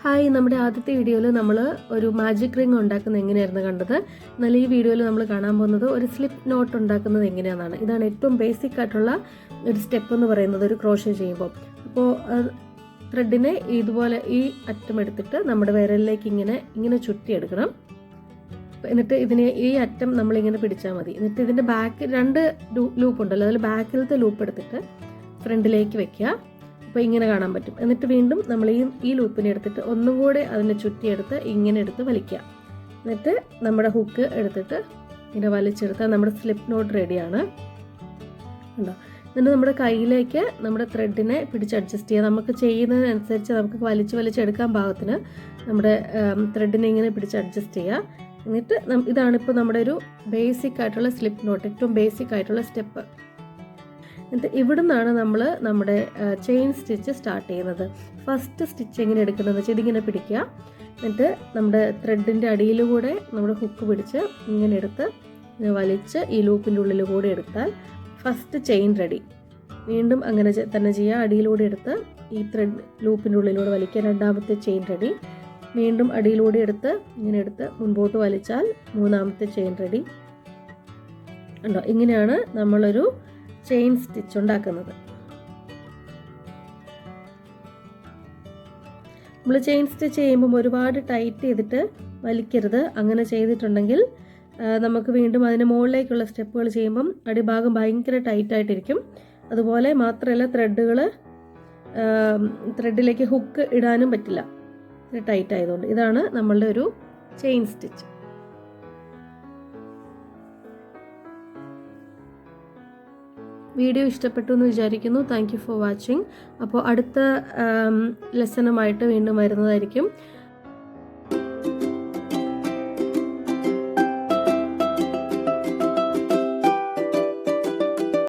Hi, നമ്മുടെ ആദ്യത്തെ വീഡിയോയിൽ നമ്മൾ ഒരു മാജിക് റിംഗ് ഉണ്ടാക്കുന്നത് എങ്ങനെയായിരുന്നു കണ്ടത്. എന്നാൽ ഈ വീഡിയോയിൽ നമ്മൾ കാണാൻ പോകുന്നത് ഒരു സ്ലിപ്പ് നോട്ട് ഉണ്ടാക്കുന്നത് എങ്ങനെയാണെന്നാണ്. ഇതാണ് ഏറ്റവും ബേസിക് ആയിട്ടുള്ള ഒരു സ്റ്റെപ്പ് എന്ന് പറയുന്നത് ഒരു ക്രോഷേ ചെയ്യുമ്പോൾ. അപ്പോൾ ത്രെഡിനെ ഇതുപോലെ ഈ അറ്റം എടുത്തിട്ട് നമ്മുടെ വിരലിലേക്ക് ഇങ്ങനെ ചുറ്റിയെടുക്കണം. എന്നിട്ട് ഈ അറ്റം നമ്മളിങ്ങനെ പിടിച്ചാൽ മതി. എന്നിട്ട് ഇതിൻ്റെ ബാക്ക് 2 ലൂപ്പ് ഉണ്ടല്ലോ, അതിൽ ബാക്കിലത്തെ ലൂപ്പ് എടുത്തിട്ട് ഫ്രണ്ടിലേക്ക് വെക്കുക. അപ്പോൾ ഇങ്ങനെ കാണാൻ പറ്റും. എന്നിട്ട് വീണ്ടും നമ്മൾ ഈ ലൂപ്പിനെ എടുത്തിട്ട് ഒന്നും കൂടെ അതിനെ ചുറ്റിയെടുത്ത് ഇങ്ങനെ എടുത്ത് വലിക്കുക. എന്നിട്ട് നമ്മുടെ ഹുക്ക് എടുത്തിട്ട് ഇങ്ങനെ വലിച്ചെടുത്താൽ നമ്മുടെ സ്ലിപ്പ് നോട്ട് റെഡിയാണ്. ഉണ്ടോ? എന്നിട്ട് നമ്മുടെ കയ്യിലേക്ക് നമ്മുടെ ത്രെഡിനെ പിടിച്ച് അഡ്ജസ്റ്റ് ചെയ്യുക. നമുക്ക് ചെയ്യുന്നതിനനുസരിച്ച് നമുക്ക് വലിച്ചെടുക്കാൻ പാകത്തിന് നമ്മുടെ ത്രെഡിനെ ഇങ്ങനെ പിടിച്ച് അഡ്ജസ്റ്റ് ചെയ്യുക. എന്നിട്ട് ഇതാണിപ്പോൾ നമ്മുടെ ഒരു ബേസിക് ആയിട്ടുള്ള സ്ലിപ്പ് നോട്ട്, ഏറ്റവും ബേസിക് ആയിട്ടുള്ള സ്റ്റെപ്പ്. എന്നിട്ട് ഇവിടെ നിന്നാണ് നമ്മൾ നമ്മുടെ ചെയിൻ സ്റ്റിച്ച് സ്റ്റാർട്ട് ചെയ്യുന്നത്. ഫസ്റ്റ് സ്റ്റിച്ച് എങ്ങനെ എടുക്കുന്നതെന്ന് വെച്ചാൽ ഇതിങ്ങനെ പിടിക്കുക. എന്നിട്ട് നമ്മുടെ ത്രെഡിൻ്റെ അടിയിലൂടെ നമ്മുടെ ഹുക്ക് പിടിച്ച് ഇങ്ങനെ എടുത്ത് വലിച്ച് ഈ ലൂപ്പിൻ്റെ ഉള്ളിൽ കൂടെ എടുത്താൽ ഫസ്റ്റ് ചെയിൻ റെഡി. വീണ്ടും അങ്ങനെ തന്നെ ചെയ്യുക. അടിയിലൂടെ എടുത്ത് ഈ ത്രെഡ് ലൂപ്പിൻ്റെ ഉള്ളിലൂടെ വലിക്കുക, രണ്ടാമത്തെ ചെയിൻ റെഡി. വീണ്ടും അടിയിലൂടെ എടുത്ത് ഇങ്ങനെ എടുത്ത് മുൻപോട്ട് വലിച്ചാൽ മൂന്നാമത്തെ ചെയിൻ റെഡി. ഉണ്ടോ? ഇങ്ങനെയാണ് നമ്മളൊരു ചെയിൻ സ്റ്റിച്ച് ഉണ്ടാക്കുന്നത്. നമ്മൾ ചെയിൻ സ്റ്റിച്ച് ചെയ്യുമ്പോൾ ഒരുപാട് ടൈറ്റ് ചെയ്തിട്ട് വലിക്കരുത്. അങ്ങനെ ചെയ്തിട്ടുണ്ടെങ്കിൽ നമുക്ക് വീണ്ടും അതിന് മുകളിലേക്കുള്ള സ്റ്റെപ്പുകൾ ചെയ്യുമ്പം അടിഭാഗം ഭയങ്കര ടൈറ്റായിട്ടിരിക്കും. അതുപോലെ മാത്രമല്ല ത്രെഡിലേക്ക് ഹുക്ക് ഇടാനും പറ്റില്ല, ടൈറ്റ് ആയതുകൊണ്ട്. ഇതാണ് നമ്മളുടെ ഒരു ചെയിൻ സ്റ്റിച്ച്. വീഡിയോ ഇഷ്ടപ്പെട്ടു എന്ന് വിചാരിക്കുന്നു. Thank you for watching. അപ്പോൾ അടുത്ത ലെസണുമായിട്ട് വീണ്ടും വരുന്നതായിരിക്കും.